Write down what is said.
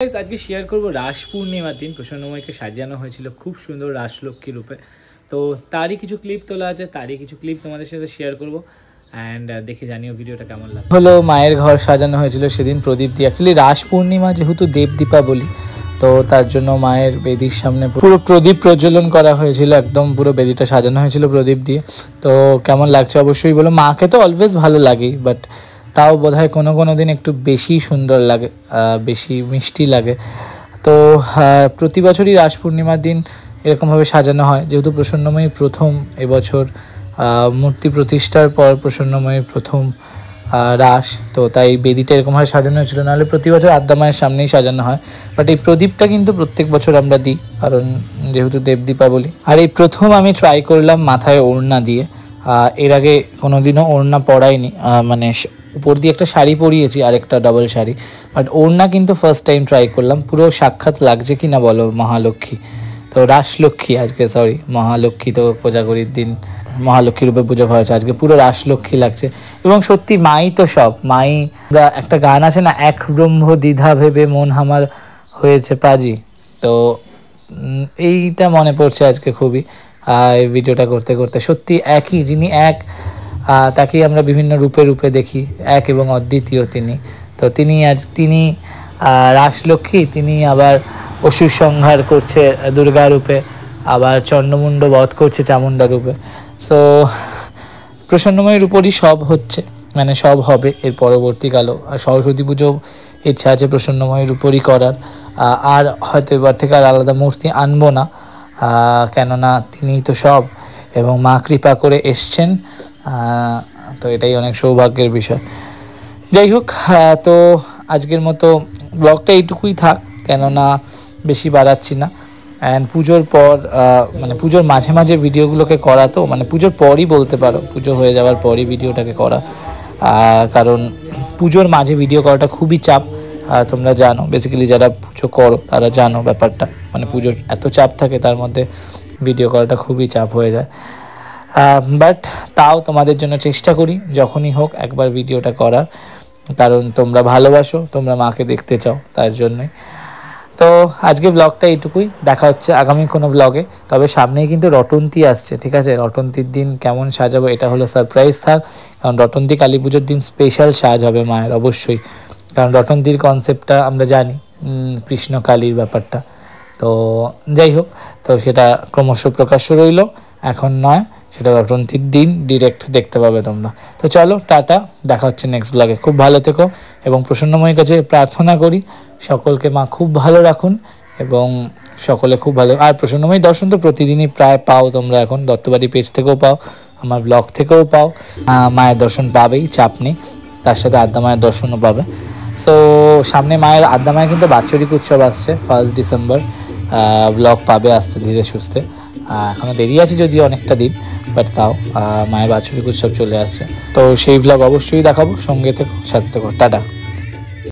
আজকে শেয়ার করব রাস পূর্ণিমার দিন প্রসন্নময়কে সাজানো হয়েছিল খুব সুন্দর রাসলক্ষ্মী রূপে। তো তারই কিছু ক্লিপ তোলা আছে, তারই কিছু ক্লিপ তোমাদের সাথে শেয়ার করব অ্যান্ড দেখে জানিও ভিডিওটা কেমন লাগে। হলো মায়ের ঘর সাজানো হয়েছিল সেদিন প্রদীপ দিয়ে। অ্যাকচুয়ালি রাস পূর্ণিমা যেহেতু দেব দীপাবলি, তো তার জন্য মায়ের বেদির সামনে পুরো প্রদীপ প্রজ্বলন করা হয়েছিল, একদম পুরো বেদিটা সাজানো হয়েছিল প্রদীপ দিয়ে। তো কেমন লাগছে অবশ্যই বলো। মাকে তো অলওয়েজ ভালো লাগেই, বাট তাও বোধহয় কোনো দিন একটু বেশি সুন্দর লাগে, বেশি মিষ্টি লাগে। তো প্রতি বছরই রাস পূর্ণিমার দিন এরকমভাবে সাজানো হয়, যেহেতু প্রসন্নময়ী প্রথম এবছর মূর্তি প্রতিষ্ঠার পর প্রসন্নময়ীর প্রথম রাস, তো তাই বেদিটা এরকমভাবে সাজানো হয়েছিল। নাহলে প্রতি বছর আদ্যা মায়ের সামনেই সাজানো হয়, বাট এই প্রদীপটা কিন্তু প্রত্যেক বছর আমরা দিই, কারণ যেহেতু দেব দীপাবলি। আর এই প্রথম আমি ট্রাই করলাম মাথায় ওড়না দিয়ে। এর আগে কোনোদিনও ওড়না পরাইনি, মানে উপর দিয়ে একটা শাড়ি পরিয়েছি আর একটা ডবল শাড়ি, বাট ওড়না কিন্তু ফার্স্ট টাইম ট্রাই করলাম। পুরো সাক্ষাৎ লাগছে কি না বলো মহালক্ষ্মী, তো রাসলক্ষ্মী আজকে, সরি মহালক্ষ্মী, তো কোজাগরীর দিন মহালক্ষ্মী রূপে পুজো করা হয়েছে, আজকে পুরো রাসলক্ষ্মী লাগছে। এবং সত্যি মাই তো সব, মাই একটা গান আছে না, এক ব্রহ্ম দ্বিধা ভেবে মন আমার হয়েছে পাজি, তো এইটা মনে পড়ছে আজকে খুবই এই ভিডিওটা করতে করতে। সত্যি একই যিনি এক, তাকেই আমরা বিভিন্ন রূপে রূপে দেখি, এক এবং অদ্বিতীয় তিনি। তো তিনি রাসলক্ষ্মী, তিনি আবার অসুর সংহার করছে দুর্গা রূপে, আবার চন্ডমুণ্ড বধ করছে চামুণ্ডা রূপে। সো প্রসন্নময়ীর উপরই সব হচ্ছে, মানে সব হবে এর পরবর্তীকালেও। আর সরস্বতী পুজো ইচ্ছা আছে প্রসন্নময়ীর উপরই করার, আর হয়তো এবার থেকে আর আলাদা মূর্তি আনবো না, কেননা তিনিই তো সব এবং মা কৃপা করে এসছেন। তো এটাই অনেক সৌভাগ্যের বিষয়। যাই হোক, তো আজকের মতো ব্লগটা এইটুকুই থাক, কেননা বেশি বাড়াচ্ছি না। অ্যান্ড পুজোর পর, মানে পুজোর মাঝে মাঝে ভিডিওগুলোকে করা, তো মানে পুজোর পরই বলতে পারো, পুজো হয়ে যাওয়ার পরই ভিডিওটাকে করা, কারণ পুজোর মাঝে ভিডিও করাটা খুবই চাপ। তোমরা জানো, বেসিক্যালি যারা পুজো করো তারা জানো ব্যাপারটা, মানে পুজোর এত চাপ থাকে, তার মধ্যে ভিডিও করাটা খুবই চাপ হয়ে যায়। বাট তাও তোমাদের জন্য চেষ্টা করি যখনই হোক একবার ভিডিওটা করার, কারণ তোমরা ভালোবাসো, তোমরা মাকে দেখতে চাও, তার জন্যই। তো আজকে ব্লগটা এইটুকুই, দেখা হচ্ছে আগামী কোনো ব্লগে। তবে সামনেই কিন্তু রটন্তী আসছে, ঠিক আছে? রটন্তীর দিন কেমন সাজাবো এটা হলো সারপ্রাইজ থাক, কারণ রটন্তী কালী পুজোর দিন স্পেশাল সাজ হবে মায়ের অবশ্যই, কারণ রটন্তীর কনসেপ্টটা আমরা জানি, কৃষ্ণ কালীর ব্যাপারটা। তো যাই হোক, তো সেটা ক্রমশ প্রকাশ্য রইল, এখন নয়, সেটা রটন্তীর দিন ডিরেক্ট দেখতে পাবে তোমরা। তো চলো টাটা, দেখা হচ্ছে নেক্সট ব্লগে। খুব ভালো থেকো এবং প্রসন্নময়ীর কাছে প্রার্থনা করি সকলকে মা খুব ভালো রাখুন এবং সকলে খুব ভালো। আর প্রসন্নময়ী দর্শন তো প্রতিদিনই প্রায় পাও তোমরা, এখন দত্তবাড়ি পেজ থেকেও পাও, আমার ব্লগ থেকেও পাও, মায়ের দর্শন পাবেই, চাপ নেই। তার সাথে আদ্যা মায়ের দর্শনও পাবে। সো সামনে মায়ের আদ্যা মায়ের কিন্তু বাৎসরিক উৎসব আসছে 1 ডিসেম্বর, ব্লগ পাবে আসতে ধীরে সুস্থে। এখনও দেরি আছে যদিও অনেকটা দিন, বাট তাও মায়ের বাৎসরিক উৎসব চলে আসছে, তো সেই ব্লগ অবশ্যই দেখাবো। সঙ্গে থেকো, সাথে থেকো, টাটা।